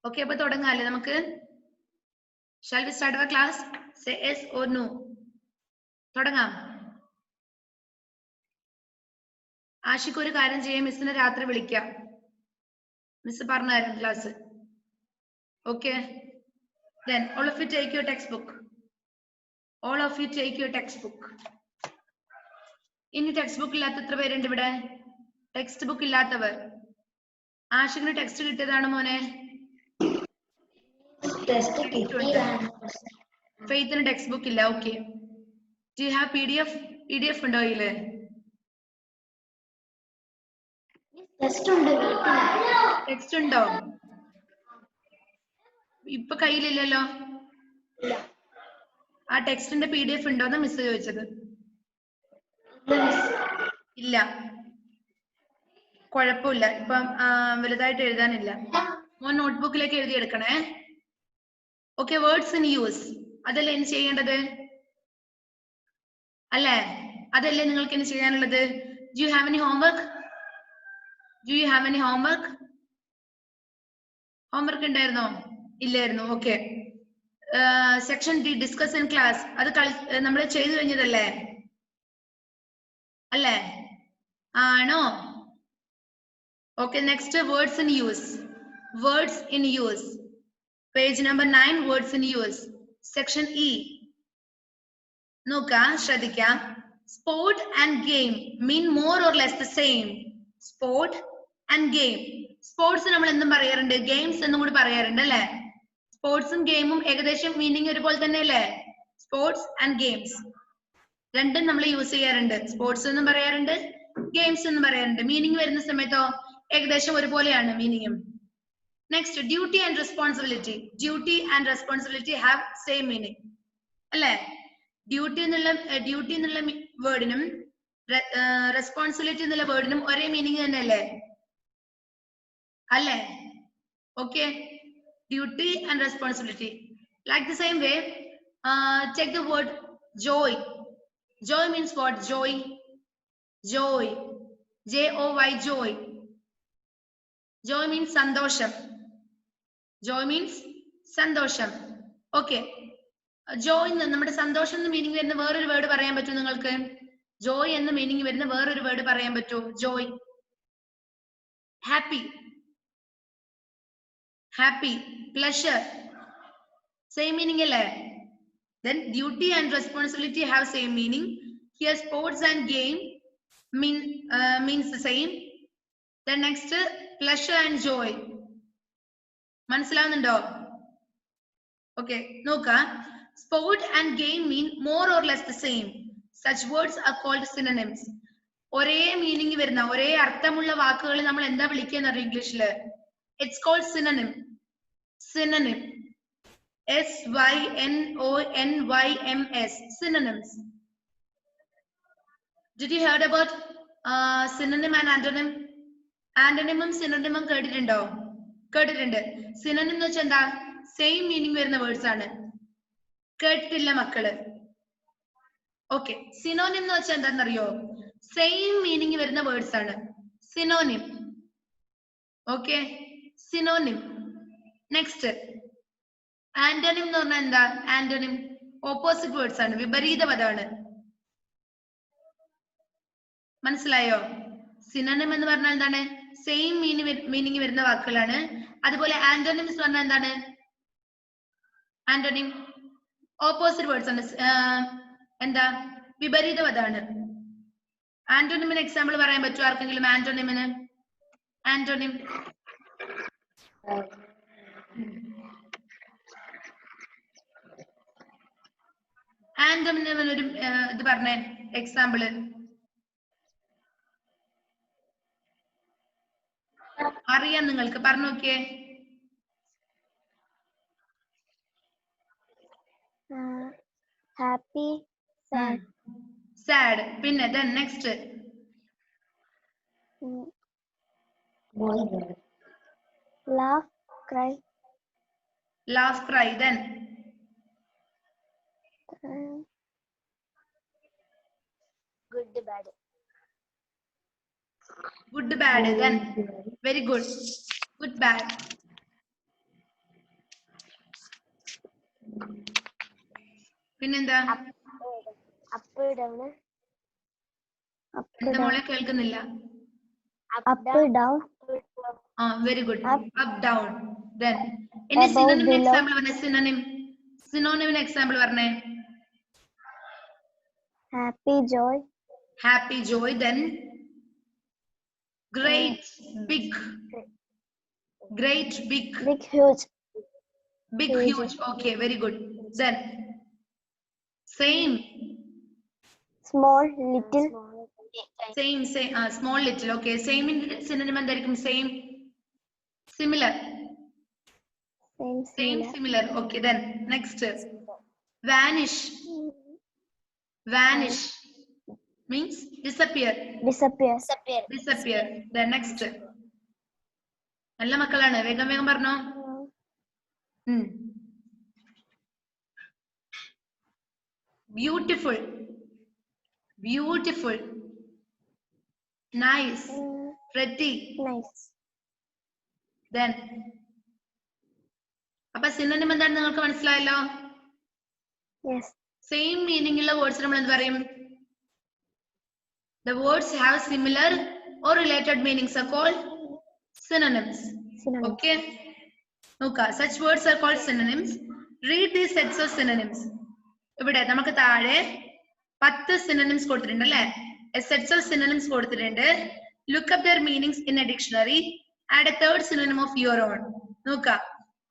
Okay, appo thodangale namakku. Shall we start our class? Say yes or no. Thodangam. Ashik ഒരു കാര്യം ചെയ്യാം, മിസ്സിനെ രാത്രി വിളിക്കാം. മിസ് പറഞ്ഞു തരാം class. Okay. Then all of you take your textbook. All of you take your textbook. ഇനി text book ഇല്ലാത്ത എത്ര പേരുണ്ട് ഇവിടെ? ടെക്സ്റ്റ് ബുക്ക് ഇല്ലാത്തവർ. ആഷിക്കിന് ടെക്സ്റ്റ് കിട്ടിയതാണ് മോനെ? ഫെയ്ത്തിന് ടെക്സ്റ്റ് ബുക്ക് ഇല്ല. Okay. Do you have PDF? PDF ഉണ്ടോ ഇതില്? ടെക്സ്റ്റ് ഉണ്ടോ? ഇപ്പൊ കയ്യിലില്ലല്ലോ. ആ ടെക്സ്റ്റിന്റെ PDF ഉണ്ടോന്ന് മിസ് ചോദിച്ചത്. ഇല്ല, കുഴപ്പമില്ല. ഇപ്പം വലുതായിട്ട് എഴുതാനില്ല. മോൻ നോട്ട്ബുക്കിലേക്ക് എഴുതി എടുക്കണേ. ഓക്കെ. വേർഡ്സ് ഇൻ യൂസ് അതല്ലേ ഇനി ചെയ്യേണ്ടത്? അല്ലേ? അതല്ലേ നിങ്ങൾക്ക് ഇനി ചെയ്യാനുള്ളത്? Do you have any homework? Do you have any homework? Homework ഉണ്ടായിരുന്നോ? ഇല്ലായിരുന്നു. Okay. Section D discuss in class അത് നമ്മൾ ചെയ്തു കഴിഞ്ഞതല്ലേ? അല്ലേ? ആണോ? Okay. Next words in use. Words in use page number 9. Words in use section E. നോക്കാം, ശ്രദ്ധിക്കാം. Sport and game mean more or less the same. Sport and game. Sports നമ്മൾ എന്തും പറയാറുണ്ട്, ഗെയിംസ് എന്നും കൂടി പറയാറുണ്ട് അല്ലേ? സ്പോർട്സും ഗെയിമും ഏകദേശം മീനിങ് ഒരുപോലെ തന്നെ അല്ലേ? സ്പോർട്സ് ആൻഡ് ഗെയിംസ് രണ്ടും നമ്മൾ യൂസ് ചെയ്യാറുണ്ട്. സ്പോർട്സ് എന്നും പറയാറുണ്ട്, ഗെയിംസ് എന്നും പറയാറുണ്ട്. മീനിങ് വരുന്ന സമയത്തോ ഏകദേശം ഒരുപോലെയാണ് മീനിങ്ങും. Next duty and responsibility. Duty and responsibility have same meaning അല്ലേ? ഡ്യൂട്ടി എന്നുള്ള വേർഡിനും റെസ്പോൺസിബിലിറ്റി എന്നുള്ള വേർഡിനും ഒരേ മീനിങ് തന്നെ അല്ലേ? അല്ലേ? Okay. Duty and responsibility. Like the same way, take the word joy. Joy means what? Joy. Joy. J-O-Y, joy. Joy means sandosham. Joy means sandosham. Okay. Joy നമ്മുടെ സന്തോഷം എന്ന മീനിങ് വരുന്ന വേറൊരു വേർഡ് പറയാൻ പറ്റുമോ നിങ്ങൾക്ക്? ജോയ് എന്ന മീനിങ് വരുന്ന വേറൊരു വേർഡ് പറയാൻ പറ്റുമോ? Joy. Happy. Happy, pleasure, same meaning alle. Then duty and responsibility have same meaning. Here sports and game means the same. Then next pleasure and joy. മനസ്സിലാവുന്നുണ്ടോ? Okay, നോക്ക. Sport and game mean more or less the same. Such words are called synonyms. ഒരേ meaning വരുന്ന ഒരേ അർത്ഥമുള്ള വാക്കുകൾ നമ്മൾ എന്താ വിളിക്കുക ഇംഗ്ലീഷില്? It's called synonym. Synonym. S-Y-N-O-N-Y-M-S. Synonyms. Did you heard about synonym and antonym? Antonymum synonymum കേട്ടിട്ടുണ്ടോ? കേട്ടിട്ടുണ്ട്. Synonym എന്ന് വെച്ചാൽ എന്താ? സെയിം മീനിങ് വരുന്ന വേർഡ്സ് ആണ്. കേട്ടിട്ടില്ല മക്കള്? ഓക്കെ. സിനോണിം എന്ന് വെച്ചാൽ എന്താണെന്നറിയോ? സെയിം മീനിങ് വരുന്ന വേർഡ്സ് ആണ് synonym. Okay, synonym. Next antonym എന്ന് പറഞ്ഞാൽ എന്താ? ആന്റോണിം ഓപ്പോസിറ്റ് വേർഡ്സ് ആണ്, വിപരീത പദമാണ്. മനസ്സിലായോ? സിനോണിം എന്ന് പറഞ്ഞാൽ എന്താണ്? സെയിം മീനിങ് വരുന്ന വാക്കുകളാണ്. അതുപോലെ ആന്റോണിംസ് പറഞ്ഞാൽ എന്താണ്? ആന്റോണിം ഓപ്പോസിറ്റ് വേർഡ്സ് ആണ്, എന്താ? വിപരീത പദമാണ്. ആന്റോണിമിന് എക്സാമ്പിൾ പറയാൻ പറ്റുമോ ആർക്കെങ്കിലും? ആന്റോണിമിന് ആന്റോണിം ആന്റോണിമിന് ഒരു ഇത് പറഞ്ഞേ, എക്സാമ്പിള്. അറിയാം നിങ്ങൾക്ക്, പറഞ്ഞു നോക്കിയേ. Happy, sad. പിന്നെ then next laugh, cry. Laugh, cry. Then good, bad. Good, bad. Then very good. Good, bad. പിന്നെന്താ? up down. എന്താ മോളെ കേൾക്കുന്നില്ല? Up down. Very good. Up down. Then any synonym example പറഞ്ഞേ. Synonym example പറഞ്ഞേ. Happy, joy. Happy, joy. Then great, big. Great, big. Big, huge. Big, huge. Okay, very good. Then same. Small, little. Same, small, little. Okay, same in synonym എന്തായിരിക്കും? Same, similar. Same, similar. Okay, then next. Vanish. Vanish means disappear. Disappear. Then next. നല്ല മക്കളാണ്, വേഗം വേഗം പറഞ്ഞോ. Beautiful. Beautiful. Nice. Pretty. Nice. Then അപ്പൊ synonym എന്താണ് നിങ്ങൾക്ക് മനസ്സിലായല്ലോ? Yes. Same meaning ഉള്ള വേർഡ്സ് നമ്മൾ എന്ത് പറയും? The words have similar or related meanings are called synonyms. Okay. നോക്ക, such words are called synonyms. Read these sets of synonyms. ഇവിടെ നമുക്ക് താഴെ 10 synonyms കൊടുത്തിട്ടുണ്ട് അല്ലേ? Sets of synonyms കൊടുത്തിട്ടുണ്ട്. Look up their meanings in a dictionary. Add a third synonym of your own. നോക്ക,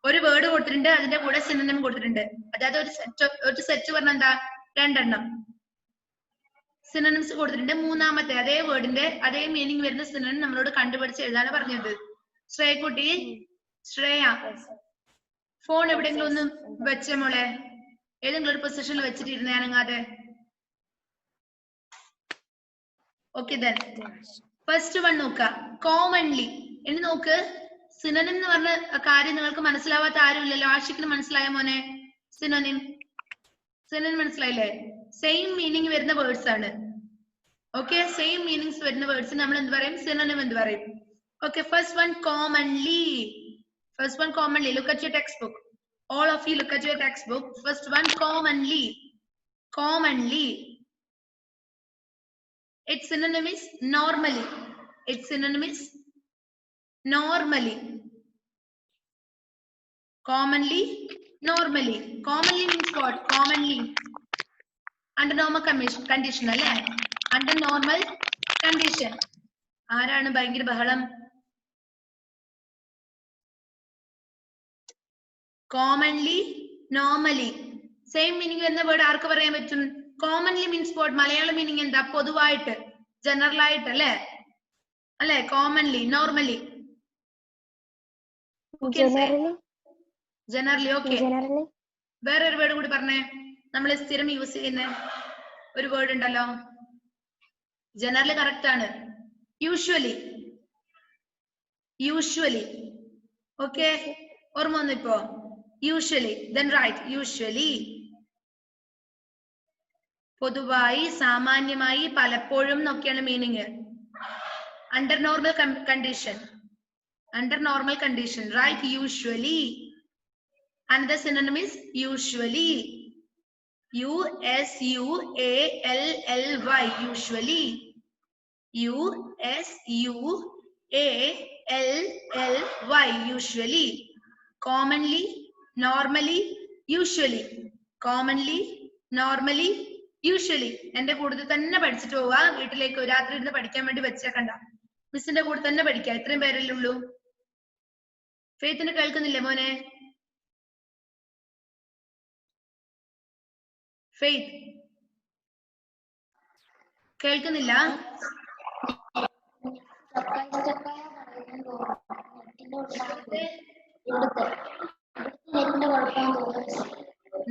ഒരു word കൊടുത്തിട്ടുണ്ട്, അതിന്റെ കൂടെ സിനോണിം കൊടുത്തിട്ടുണ്ട്. അതായത് ഒരു സെറ്റ് പറഞ്ഞ എന്താ? 2 എണ്ണം സിനോണിംസ് കൊടുത്തിട്ടുണ്ട്. മൂന്നാമത്തെ അതേ വേർഡിന്റെ അതേ മീനിങ് വരുന്ന സിനോണിം നമ്മളോട് കണ്ടുപിടിച്ച് എഴുതാനാണ് പറഞ്ഞത്. ശ്രേയക്കുട്ടി, ശ്രേയ, ഫോൺ എവിടെയെങ്കിലും ഒന്ന് വെച്ചേ മോളെ, ഏതെങ്കിലും ഒരു പൊസിഷനിൽ വെച്ചിട്ടിരുന്നേ അനങ്ങാതെ. ഓക്കെ, ദെൻ ഫസ്റ്റ് വൺ നോക്ക, കോമൺലി. ഇനി നോക്ക്, സിനോണിം എന്ന് പറഞ്ഞ കാര്യം നിങ്ങൾക്ക് മനസ്സിലാവാത്ത ആരുമില്ലല്ലോ. ആഷിക്കിന് മനസ്സിലായ മോനെ? സിനോണിം മനസ്സിലായില്ലേ? സെയിം മീനിങ് വരുന്ന വേർഡ്സ് ആണ്. ഓക്കെ, സെയിം മീനിങ്സ് വരുന്ന വേർഡ്സ് നമ്മൾ എന്ത് പറയും? സിനോണിം എന്ന് പറയും. Okay, first one commonly. First one commonly. Look at your textbook. All of you look at your textbook. First one commonly. Commonly. Its synonym is normally. Its synonym is normally. Commonly, normally. Commonly means what? Commonly. Under normal condition, alle? Under normal condition. ആരാണ് ഭയങ്കര ബഹളം? Commonly, normally. Same meaning വരുന്ന word ആർക്ക് പറയാൻ പറ്റും? Commonly means what? Malayalam meaning എന്താ? പൊതുവായിട്ട്, general ആയിട്ട് അല്ലേ? അല്ലേ? Commonly, normally. Generally, okay. വേറൊരു വേർഡ് കൂടി പറഞ്ഞേ. നമ്മൾ സ്ഥിരം യൂസ് ചെയ്യുന്ന ഒരു വേർഡ് ഉണ്ടല്ലോ. ജനറലി കറക്റ്റ് ആണ്. യൂഷ്വലി. യൂഷ്വലി. ഓക്കെ, ഓർമ്മ വന്നു ഇപ്പോ? Usually, then write usually. പൊതുവായി, സാമാന്യമായി, പലപ്പോഴും എന്നൊക്കെയാണ് meaning. Under normal condition. Under normal condition, write usually. Another synonym is usually. U-S-U-A-L-L-Y. Usually. U-S-U-A-L-L-Y. Usually. Commonly, normally, usually. Commonly, normally, usually. എന്റെ കൂടെ തന്നെ പഠിച്ചിട്ട് പോവാ. വീട്ടിലേക്ക് രാത്രി ഇരുന്ന് പഠിക്കാൻ വേണ്ടി വെച്ചേക്കണ്ട. മിസ്സിന്റെ കൂടെ തന്നെ പഠിക്കാം. ഇത്രയും പേരല്ലേ ഉള്ളൂ. ഫെയ്ത്തിന് കേൾക്കുന്നില്ലേ മോനെ? ഫെയ്ത്ത് കേൾക്കുന്നില്ല?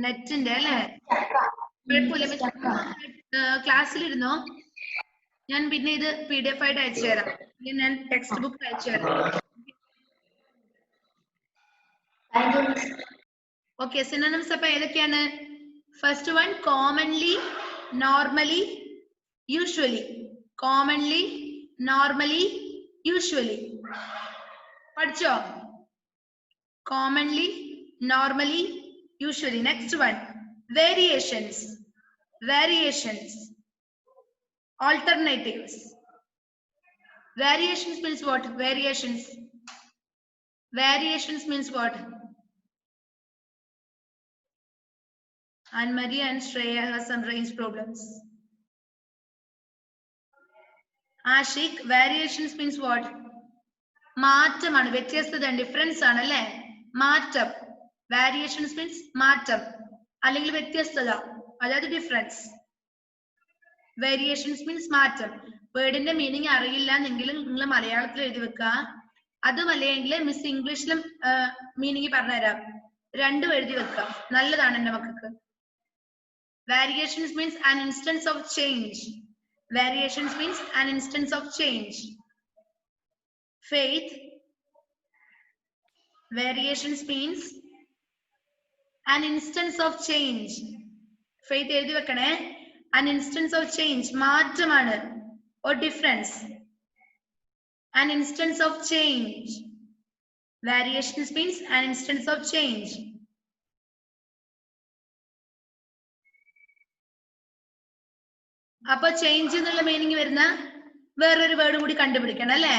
നെറ്റിന്റെ അല്ലേ? കുഴപ്പമില്ല, ക്ലാസ്സിലിരുന്നോ? ഞാൻ പിന്നെ ഇത് PDF ആയിട്ട് അയച്ചു തരാം. ഞാൻ ടെക്സ്റ്റ് ബുക്ക് അയച്ചു തരാം. ഓക്കെ, സിനോണിംസ് അപ്പൊ ഏതൊക്കെയാണ്? First one commonly, normally, usually. Commonly, normally, usually. പഠിച്ചോ? Commonly, normally, usually. Next one, variations, variations, alternatives. Variations means what? Variations. Variations means what? And Maria and Shreya have some range problems. Ashik, variations means what? മാറ്റമാണ്, വ്യത്യസ്തത, difference ആണ് അല്ലേ? മാറ്റം. Variations means മാറ്റം അല്ലെങ്കിൽ വ്യത്യസ്തത, അതായത് ഡിഫറൻസ്. Variations means മാറ്റം. വേർഡിന്റെ മീനിങ് അറിയില്ല എന്നെങ്കിലും നിങ്ങൾ മലയാളത്തിൽ എഴുതി വെക്കുക. അതുമല്ലെങ്കിൽ മിസ് ഇംഗ്ലീഷിലും മീനിങ് പറഞ്ഞുതരാം. രണ്ടും എഴുതി വെക്കുക, നല്ലതാണ് എന്റെ മക്കൾക്ക്. Variations means an instance of change. Variations means an instance of change. Faith, variations means an instance of change. Faith എഴുതി വെക്കണേ. An instance of change, മാറ്റമാണ്, or difference. An instance of change. Variations means an instance of change. അപ്പൊ change എന്നുള്ള meaning വരുന്ന വേറൊരു word കൂടി കണ്ടുപിടിക്കണം അല്ലേ?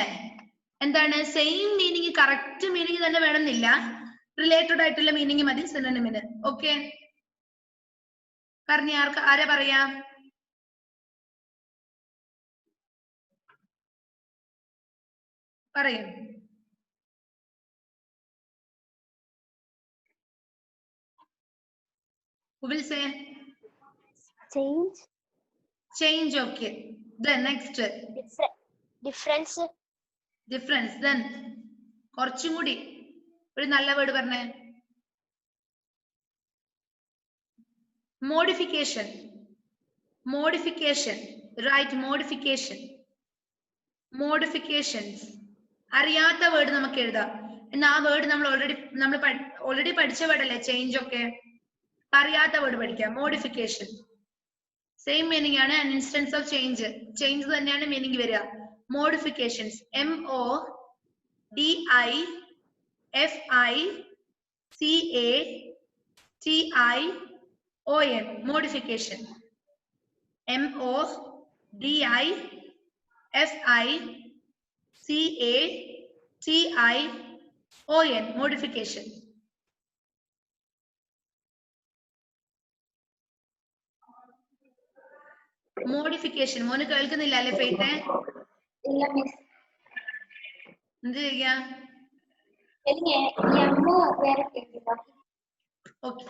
എന്താണ്? സെയിം മീനിങ്, കറക്റ്റ് മീനിങ് തന്നെ വേണമെന്നില്ല, റിലേറ്റഡ് ആയിട്ടുള്ള മീനിങ് മതി സിനോണിമിന്. ഓക്കെ, പറഞ്ഞ ആരാ പറയാ? പറയും. Who will say? Change. Change, okay. Then next. Difference. Difference. Then കുറച്ചും കൂടി ഒരു നല്ല വേർഡ് പറഞ്ഞേ. Modification. Modification. Right, modification. Modifications. അറിയാത്ത വേർഡ് നമുക്ക് എഴുതാം. എന്നാ ആ വേർഡ് നമ്മൾ ഓൾറെഡി പഠിച്ച വേർഡ് അല്ലേ ചേഞ്ച് ഒക്കെ. അറിയാത്ത വേർഡ് പഠിക്കാം. മോഡിഫിക്കേഷൻ സെയിം മീനിങ് ആണ്. an instance of change. Change തന്നെയാണ് മീനിങ് വരിക. Modifications, MODIFICATION. Modification. MODIFICATION. Modification. Modification. മോന് കേൾക്കുന്നില്ല അല്ലേ ഫെയ്ത്തെ? എന്ത് ചെയ്യാ? ഓക്കെ,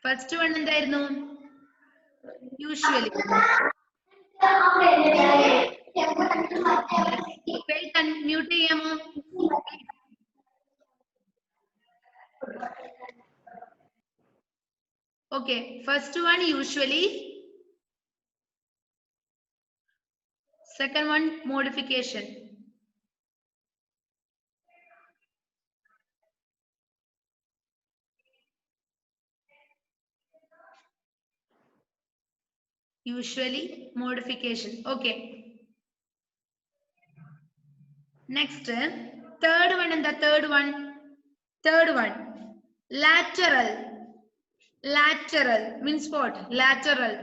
ഫസ്റ്റ് വൺ എന്തായിരുന്നു? യൂഷ്വലി. മ്യൂട്ട് ചെയ്യാമോ? Okay, first one usually, second one modification. Usually, modification. Okay. Next, third one and the third one. Lateral. Lateral means what? Lateral.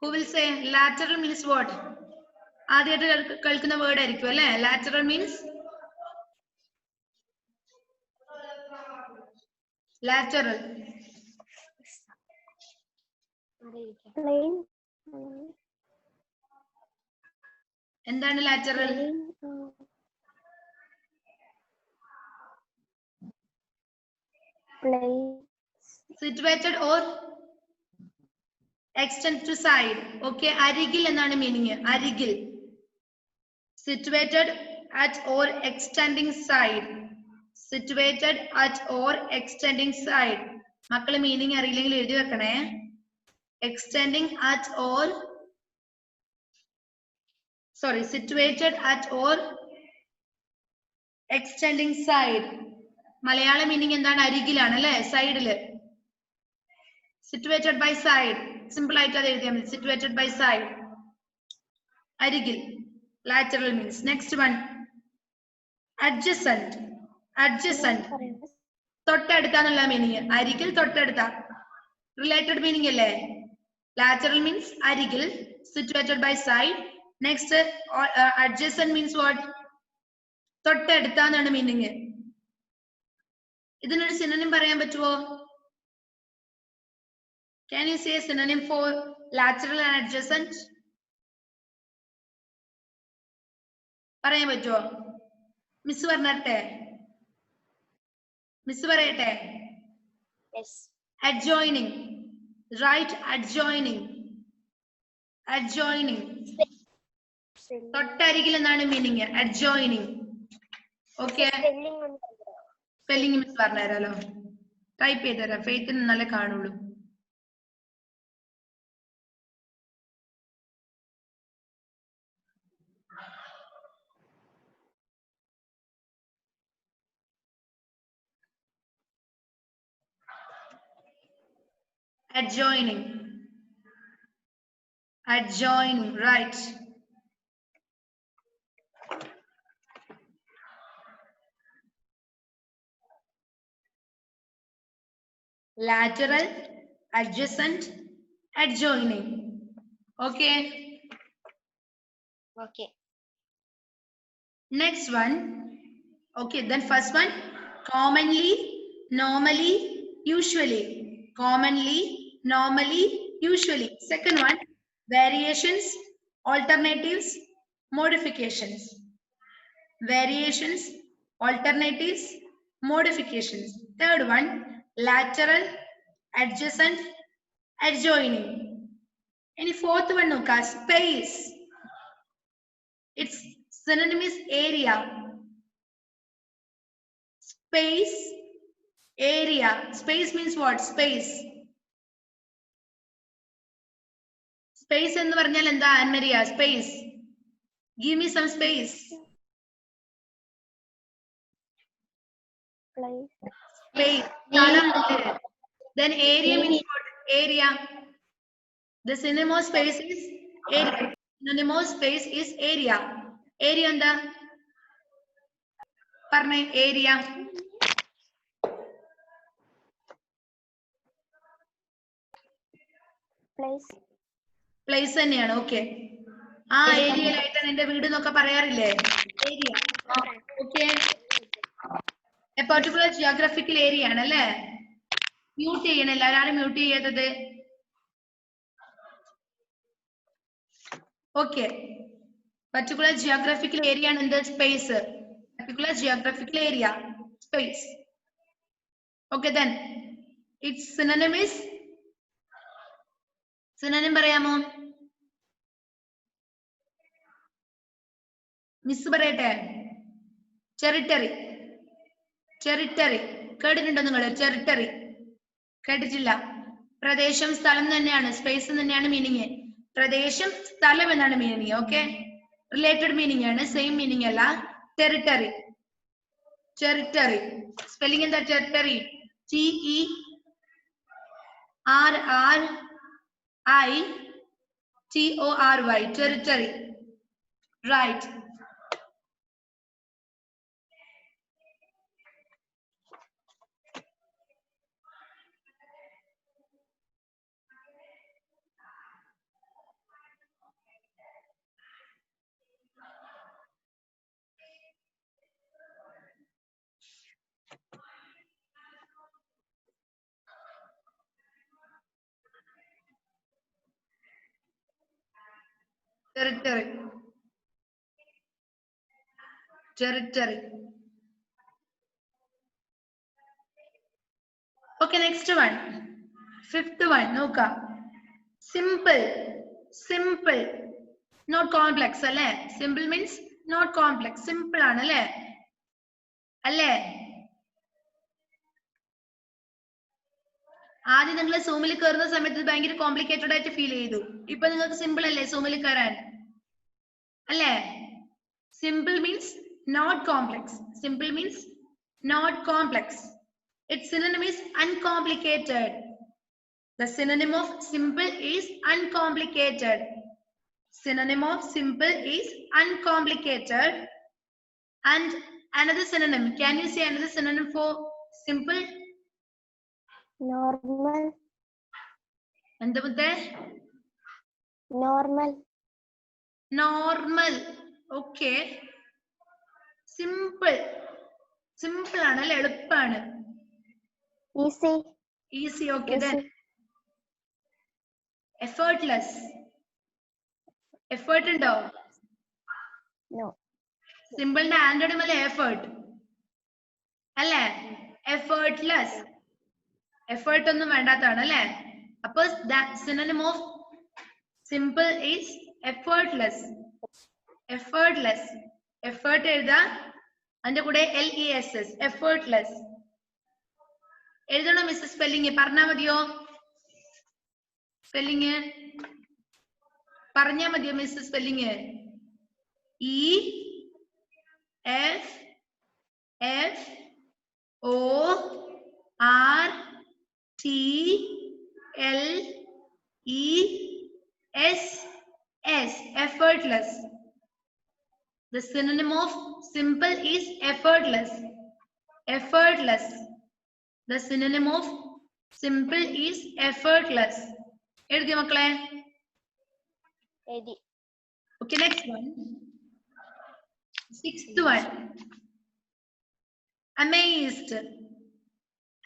Who will say lateral means what? ആദ്യമായിട്ട് കേൾക്കുന്ന word ആയിരിക്കും അല്ലേ? Lateral means lateral. Plain. എന്താണ് lateral? Plain. Situated or extend to side. Okay, അരികിൽ എന്നാണ് meaning. അരികിൽ. Situated at or extending side. Situated at or extending side. മക്കള് meaning അറിയില്ലെങ്കിൽ എഴുതി വെക്കണേ. Extending at or, situated at or extending side. Malayala meaning എന്താണ്? അരികിലാണ് അല്ലെ, സൈഡില്. സിറ്റുവേറ്റഡ് ബൈ സൈഡ്, സിമ്പിൾ ആയിട്ട് അത് എഴുതിയാൽ മതി. സിറ്റുവേറ്റഡ് ബൈ സൈഡ്, അരികിൽ. Lateral means. Next one adjacent. Adjacent തൊട്ടടുത്താന്നുള്ള മീനിങ്. അരികിൽ, തൊട്ടടുത്ത. റിലേറ്റഡ് മീനിങ് അല്ലേ? Lateral means arigil, situated by side. Next, adjacent means what? തൊട്ടടുത്താന്നാണ് മീനിങ്. ഇതിനൊരു synonym പറയാൻ പറ്റുമോ? Can you say a synonym for lateral and adjacent? പറയാൻ പറ്റുമോ? മിസ് പറഞ്ഞട്ടെ? മിസ് പറയട്ടെ? Yes. Adjoining. Right, adjoining. Adjoining. തൊട്ടരികിൽ എന്നാണ് മീനിങ്. adjoining. ഓക്കെ, സ്പെല്ലിംഗ് മിസ് പറഞ്ഞുതരാലോ. ടൈപ്പ് ചെയ്തുതരാം, ഫെയ്ത്തിന് നല്ല കാണുള്ളൂ. Adjoining. Adjoining, right. Lateral, adjacent, adjoining. Okay. Okay. Next one. Okay, then first one, commonly, normally, usually. Commonly, normally, usually. Second one, variations, alternatives, modifications. Variations, alternatives, modifications. Third one, lateral, adjacent, adjoining. Any fourth one, noka, space. Its synonym is area. Space, area. Space means what? Space. Space ennu parnal endha Anmaria? Space. Give me some space. Place. Then area means what? Area. The synonym of space is area. Synonym of space is area. Area endha? Parne area. Place. Place തന്നെയാണ്. Okay, ആ ഏരിയയിലായിട്ടാണ് എന്റെ വീട് എന്നൊക്കെ പറയാറില്ലേ? Area. Okay, A particular geographical area ആണ് അല്ലേ? Mute ചെയ്യണം എല്ലാവരും, മ്യൂട്ട് ചെയ്യാത്തത്. ഓക്കെ, പെർട്ടിക്കുലർ ജിയോഗ്രഫിക്കൽ ഏരിയ ആണ് എന്ത്? Space. Particular geographical area, space. Okay, then its synonym is, synonym പറയാമോ? മിസ് പറയട്ടെ? ടെറിട്ടറി. ടെറിട്ടറി കേട്ടിട്ടുണ്ടോ നിങ്ങൾ? ടെറിട്ടറി കേട്ടിട്ടില്ല? പ്രദേശം, സ്ഥലം തന്നെയാണ്. സ്പേസ് തന്നെയാണ് മീനിങ്. പ്രദേശം, സ്ഥലം എന്നാണ് മീനിങ്. ഓക്കെ, റിലേറ്റഡ് മീനിങ് ആണ്, സെയിം മീനിങ് അല്ല. ടെറിട്ടറി. ടെറിട്ടറി സ്പെല്ലിംഗ് എന്താ? Territory, TERRITORY. Territory, right. Territory. Territory. Okay, next one. Fifth one. Noka. Simple. Simple. Not complex. Alle? Simple means not complex. Simple ആണ് അല്ലേ? അല്ലേ? ആദ്യം നിങ്ങൾ സൂമിൽ കയറുന്ന സമയത്ത് ഭയങ്കര കോംപ്ലിക്കേറ്റഡ് ആയിട്ട് ഫീൽ ചെയ്തു. ഇപ്പൊ നിങ്ങൾക്ക് സിമ്പിൾ അല്ലേ സൂമിൽ കയറാൻ? അല്ലേ? Simple means not complex. Simple means not complex. Its synonym is uncomplicated. The synonym of simple is uncomplicated. Synonym of simple is uncomplicated. And another synonym. Can you say another synonym for simple? Normal. എന്താ മുത്തേ? Normal. Normal. Okay. Simple. Simple ആണ് അല്ലെ? എളുപ്പാണ്. Easy. Easy. Okay. Easy. Then effortless. Effort ഉണ്ടോ? No. സിമ്പിളിന്റെ antonym അല്ലേ effort? അല്ലേ? Effortless. Effort ഒന്നും വേണ്ടാത്തതാണ് അല്ലേ? അപ്പൊ synonym of simple is effortless. Effortless. Effort എഴുതാ. അതിന്റെ കൂടെ LESS. Effortless. എഴുതണോ മിസ് സ്പെല്ലിങ്? പറഞ്ഞാ മതിയോ? സ്പെല്ലിങ് പറഞ്ഞാ മതിയോ miss spelling? EFFORTLESS. Effortless. The synonym of simple is effortless. Effortless. The synonym of simple is effortless. എഴുതിയോ മക്കളെ? Ready. Okay, next one. Sixth one. Amazed.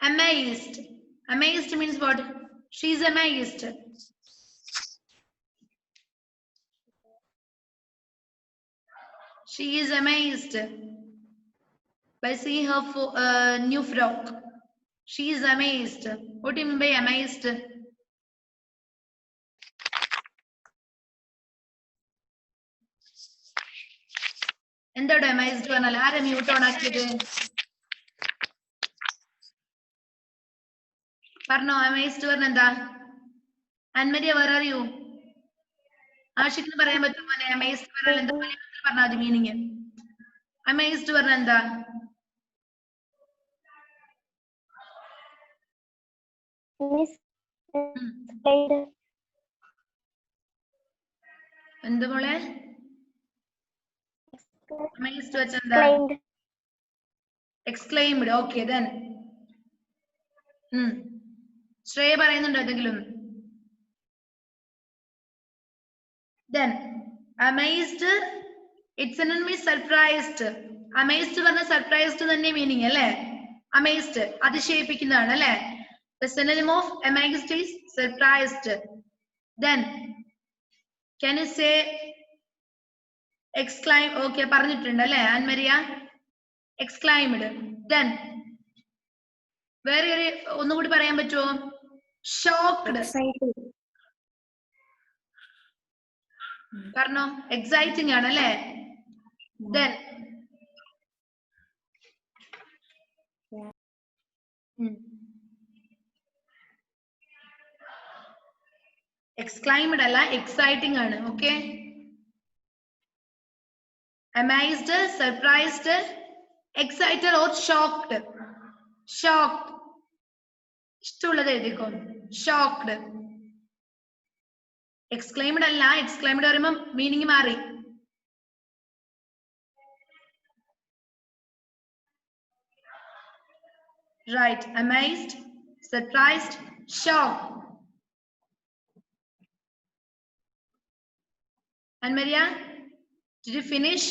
Amazed. Amazed means what? She is amazed. She is amazed by seeing her new frock. She is amazed. What do you mean by amazed? എന്താണ് amazed പറഞ്ഞാൽ? ആരാ mute on ആക്കിയത്? പറഞ്ഞോ amazed പറഞ്ഞ എന്താ? Annmaria where are you? ആഷിഖിന് പറയാൻ പറ്റുമോ amazed പറഞ്ഞാൽ എന്താ? പറഞ്ഞാൽ മതി മീനിങ്. amazed പറഞ്ഞ എന്താ? Miss. എന്ത് മോളെ? amazed വെച്ച എന്താ? Exclaimed. Okay, then. ശ്രേയ പറയുന്നുണ്ടോ എന്തെങ്കിലും? Then amazed, its synonym is surprised. Amazed പറഞ്ഞ surprised തന്നെ മീനിങ് അല്ലേ? Amazed അതിശയിപ്പിക്കുന്നതാണ് അല്ലേ? The synonym of amazed is surprised. Then can you say exclaim? Okay, പറഞ്ഞിട്ടുണ്ട് അല്ലേ ആൻമരിയ? Exclaimed. Then വേറെ ഒന്നുകൂടി പറയാൻ പറ്റുമോ? Shocked. പറഞ്ഞോ. Exciting ആണ് അല്ലേ? Then exclaimed അല്ല, exciting ആണ്. Okay. Amazed, surprised, excited or shocked. Shocked. ഇഷ്ടമുള്ളത് എഴുതിക്കോ. Shocked. Exclaimed അല്ല, exclaimed പറയുമ്പോ മീനിങ് മാറി. Right. Amazed, surprised, shocked. And Maria, did you finish?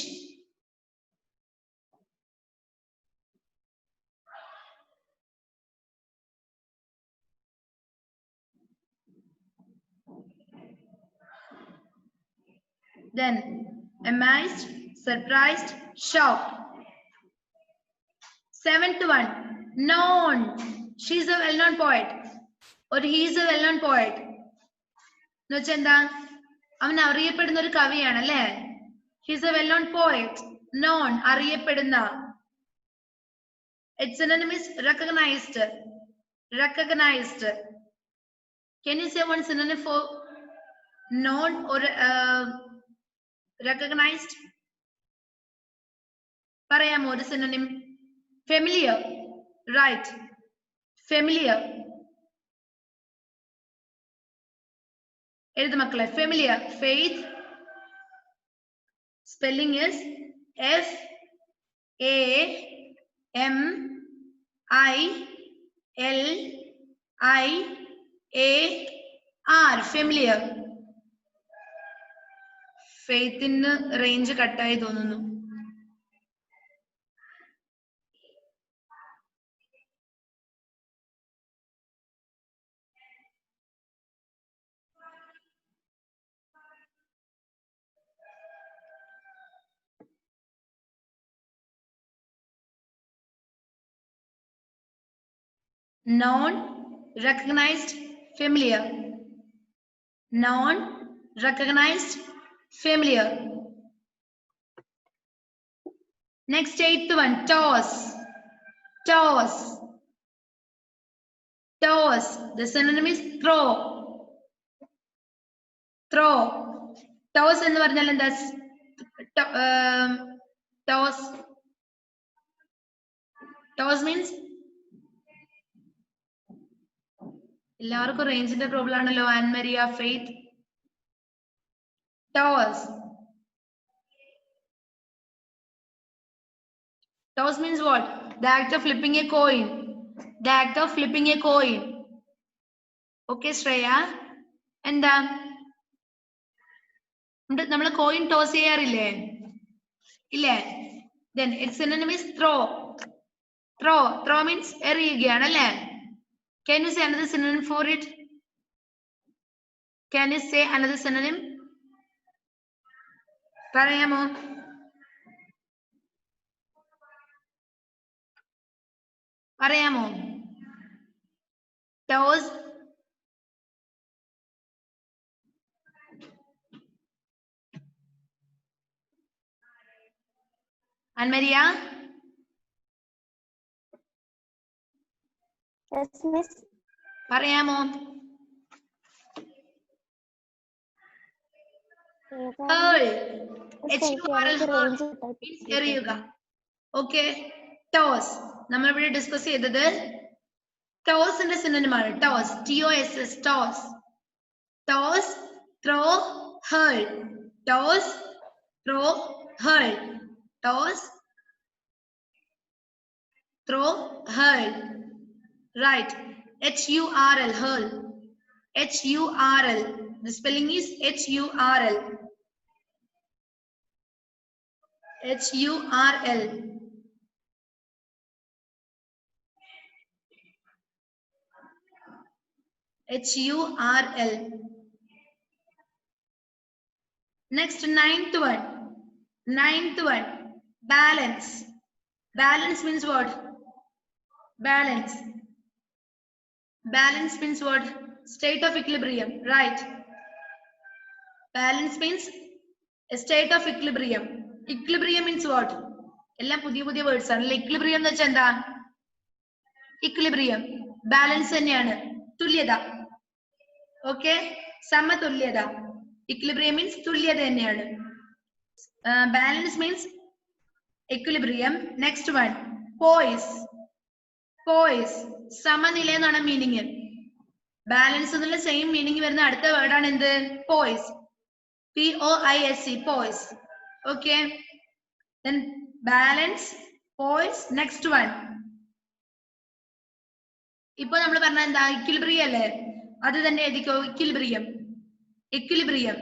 Then amazed, surprised, shocked. Seventh one, known. She is a well-known poet or he is a well-known poet. എന്ന് വെച്ചാൽ എന്താ? അവൻ അറിയപ്പെടുന്ന ഒരു കവിയാണ് അല്ലേ? He is a well-known poet. Known, അറിയപ്പെടുന്ന. Its synonym is recognized. Recognized. Can you say one synonym for known or recognized? പറയാമോ ഒരു synonym? Familiar. Right. Familiar. എഴുതു മക്കളെ. Familiar. Faith. Spelling is FAMILIAR. Familiar. Faith in range കട്ടായി തോന്നുന്നു. Non-recognized familiar. Non-recognized familiar. Next, 8th one, toss. Toss. Toss. The synonym is throw. Throw. Toss എന്ന് പറഞ്ഞാൽ എന്താ? Toss. Toss means എല്ലാവർക്കും റേഞ്ചിന്റെ problem ആണല്ലോ. Ann Maria, faith. Toss. Toss means what? The act of flipping a coin. The act of flipping a coin. Okay, Shreya. എന്താ? നമ്മൾ coin toss ചെയ്യാറില്ലേ? ഇല്ലേ? Then its synonym is throw. Throw. Throw means എറിയുകയാണ് അല്ലേ? Can you say another synonym for it? Can you say another synonym? പറയാമോ? പറയാമോ? Toss. Anmaria? Yes, miss. പറയാമോ? Hurl. H-U-R-L. Means എറിയുക. Okay. Toss. നമ്മൾ ഇവിടെ discuss ചെയ്തത് ടോസിന്റെ synonym ആണ്. Toss. TOSS. Toss. Toss, throw, hurl. Toss, throw, hurl. Toss, throw, hurl. Right. H-U-R-L. Hurl. H-U-R-L. The spelling is H-U-R-L. H-U-R-L. H-U-R-L. Next, 9th one. 9th one. Balance. Balance means what? Balance. Balance means what? State of equilibrium. Right. Balance means a state of equilibrium. Equilibrium means what? എല്ലാം പുതിയ പുതിയ words ആണ്. Equilibrium എന്ന് വെച്ചാൽ എന്താ? Equilibrium. Balance തന്നെയാണ്. തുല്യത. Okay. സമതുല്യത. Equilibrium means തുല്യത തന്നെയാണ്. Balance means equilibrium. Next one. Poise. Poise. സമനില എന്നാണ് മീനിങ്. ബാലൻസ് എന്നുള്ള സെയിം മീനിങ് വരുന്ന അടുത്ത വേർഡ് ആണ് എന്ത്? Poisson. POISE. Poisson. Okay. Then balance, poise. Next one. ഇപ്പൊ നമ്മൾ പറഞ്ഞ എന്താ? ഇക്വിലിബ്രിയം അല്ലേ? അത് തന്നെ എഴുതിക്കോ. Equilibrium. Equilibrium.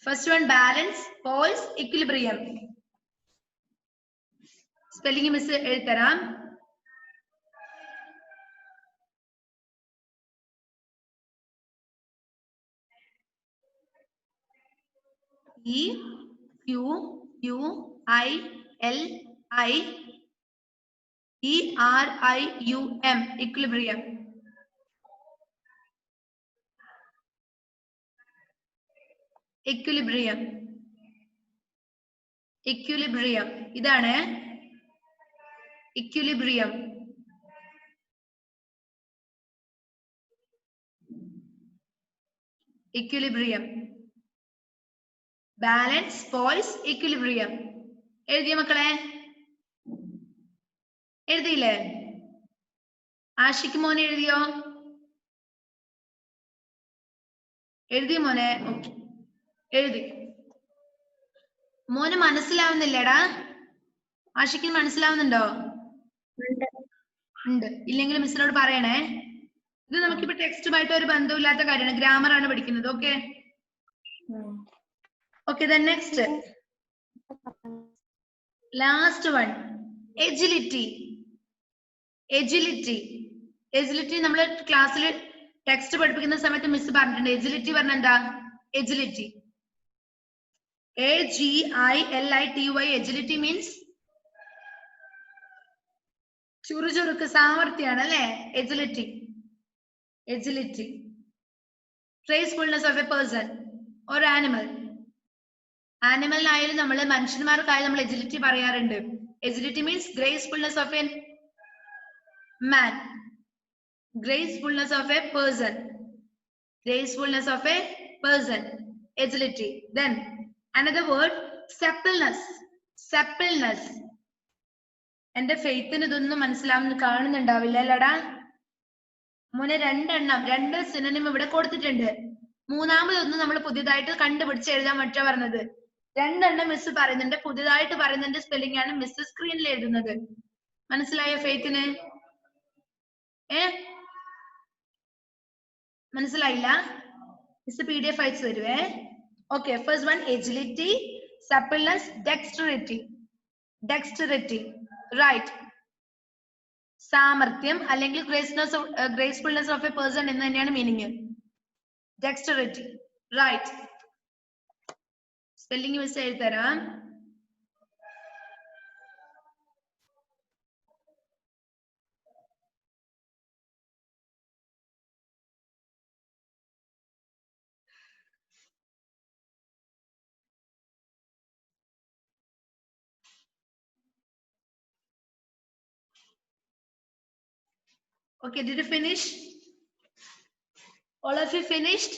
First one, balance, poise, equilibrium. Spelling miss എഴുതരാം. EQUILIBRIUM. Equilibrium. Equilibrium. Equilibrium. ഇതാണ് equilibrium. Equilibrium. Balance, poise, equilibrium. എഴുതിയ മക്കളെ? എഴുതിയില്ലേ? ആഷിക്ക് മോനെ എഴുതിയോ? എഴുതി മോനെ? ഓക്കെ, എഴുതി. മോന് മനസ്സിലാവുന്നില്ലേടാ? ആഷിക്ക് മനസ്സിലാവുന്നുണ്ടോ? ഉണ്ട്. ഇല്ലെങ്കിൽ മിസ്സിനോട് പറയണേ. ഇത് നമുക്കിപ്പോ ടെക്സ്റ്റുമായിട്ട് ഒരു ബന്ധമില്ലാത്ത കാര്യമാണ്, ഗ്രാമർ ആണ് പഠിക്കുന്നത്. Okay okay. Then next, last one, agility. Agility, agility നമ്മൾ ക്ലാസ്സിൽ ടെക്സ്റ്റ് പഠിപ്പിക്കുന്ന സമയത്ത് മിസ് പറഞ്ഞിട്ടുണ്ട്. എജിലിറ്റി പറഞ്ഞ എന്താ? Agility, AGILITY. എജിലിറ്റി മീൻസ് ചുറുചുറുക്ക്, സാമർത്ഥ്യാണ് അല്ലേ? Agility, agility. gracefulness of a person or animal. ആനിമലിനായാലും നമ്മൾ മനുഷ്യന്മാർക്കായാലും നമ്മൾ എജിലിറ്റി പറയാറുണ്ട്. Agility means gracefulness of a man, gracefulness of a person, gracefulness of a person, agility. Then another word, suppleness. Suppleness. എന്റെ ഫെയ്ത്തിന് ഇതൊന്നും മനസ്സിലാവുന്ന കാണുന്നുണ്ടാവില്ല അല്ലടാ മോനെ? രണ്ട് സിനോണിം ഇവിടെ കൊടുത്തിട്ടുണ്ട്. മൂന്നാമതൊന്നും നമ്മൾ പുതിയതായിട്ട് കണ്ടുപിടിച്ച് എഴുതാൻ പറ്റാ പറഞ്ഞത്. രണ്ടെണ്ണം മിസ് പറയുന്നുണ്ട്, പുതിയതായിട്ട് പറയുന്നുണ്ട്. സ്പെല്ലിംഗ് ആണ് മിസ് സ്ക്രീനിൽ എഴുതുന്നത്. മനസ്സിലായോ ഫെയ്ത്തിന്? മനസ്സിലായില്ല? മിസ് PDF അയച്ചു തരുവേ. Okay, first one agility, suppleness, dexterity. Dexterity, right. സാമർത്ഥ്യം അല്ലെങ്കിൽ ഗ്രേസ്ഫുൾനെസ് ഓഫ് എ പേഴ്സൺ എന്ന് തന്നെയാണ് meaning. Dexterity, right. Spelling miss എഴുതി തരാം. Okay, did you finish? All of you finished?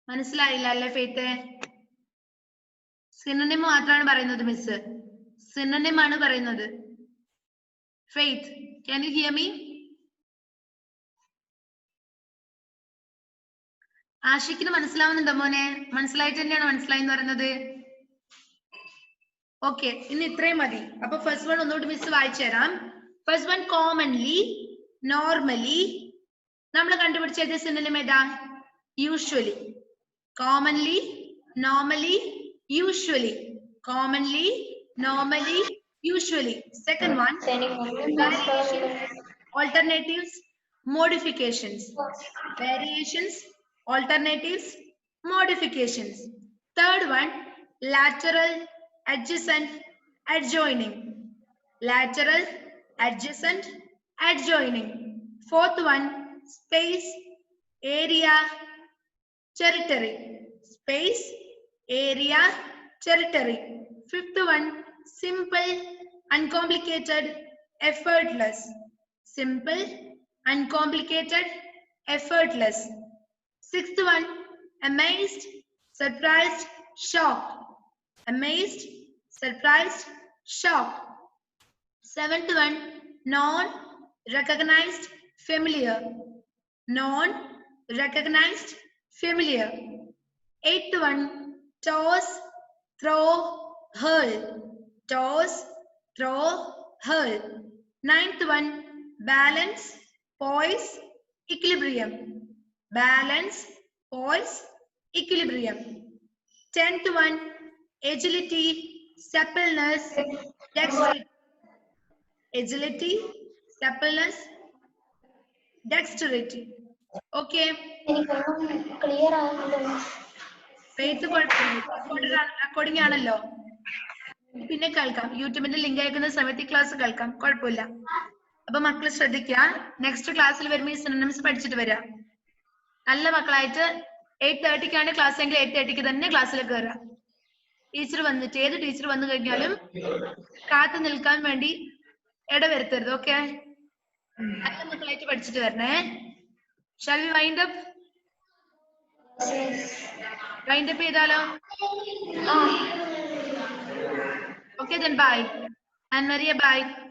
മനസ്സിലായില്ല അല്ലേ ഫെയ്ത്ത്? സിനോണിം മാത്രമാണ് പറയുന്നത് മിസ്, സിനോണിം ആണ് പറയുന്നത്. Faith, can you hear me? ആഷിക്കിന് മനസ്സിലാവുന്നുണ്ടോ മോനെ? മനസ്സിലായിട്ട് തന്നെയാണ് മനസ്സിലായെന്ന് പറയുന്നത്. ഓക്കെ, ഇന്ന് ഇത്രയും മതി. അപ്പൊ ഫസ്റ്റ് വൺ ഒന്നുകൂടി മിസ് വായിച്ചു തരാം. First one commonly, normally. നമ്മൾ കണ്ടുപിടിച്ച സിനോണിം ഏതാ? Usually. Commonly, normally, usually. Commonly, normally, usually. Second one, variations, alternatives, modifications. Variations, alternatives, modifications. Third one, lateral, adjacent, adjoining. Lateral, adjacent, adjoining. Fourth one, space, area, territory. Space, area, territory. Fifth one, simple, uncomplicated, effortless. Simple, uncomplicated, effortless. Sixth one, amazed, surprised, shocked. Amazed, surprised, shocked. Seventh one, known, recognized, familiar. Known, recognized, familiar. Eighth one, toss, throw, hurl. Toss, throw, hurl. Ninth one, balance, poise, equilibrium. Balance, poise, equilibrium. Tenth one, agility, suppleness, dexterity. Agility, suppleness, dexterity. Okay. Clear ആവുന്നില്ല. Faith recording ആണല്ലോ, പിന്നെ കേൾക്കാം. യൂട്യൂബിന്റെ link അയക്കുന്ന സമയത്ത് ഈ class കേൾക്കാം, കുഴപ്പമില്ല. അപ്പൊ മക്കൾ ശ്രദ്ധിക്കുക, നെക്സ്റ്റ് ക്ലാസ്സിൽ വരുമ്പോൾ ഈ സിനോണിംസ് പഠിച്ചിട്ട് വരാം. നല്ല മക്കളായിട്ട് 8:30 ക്ലാസ് എങ്കിൽ 8:30 തന്നെ ക്ലാസ്സിലേക്ക് കയറാം. ടീച്ചർ വന്നിട്ട്, ഏത് ടീച്ചർ വന്നു കഴിഞ്ഞാലും കാത്തു നിൽക്കാൻ വേണ്ടി ഇടവരുത്തരുത്. ഓക്കെ, നല്ല മക്കളായിട്ട് പഠിച്ചിട്ട് വരണേ. Shall we wind up? Wind up ചെയ്താലോ? Okay then bye. And Maria, bye.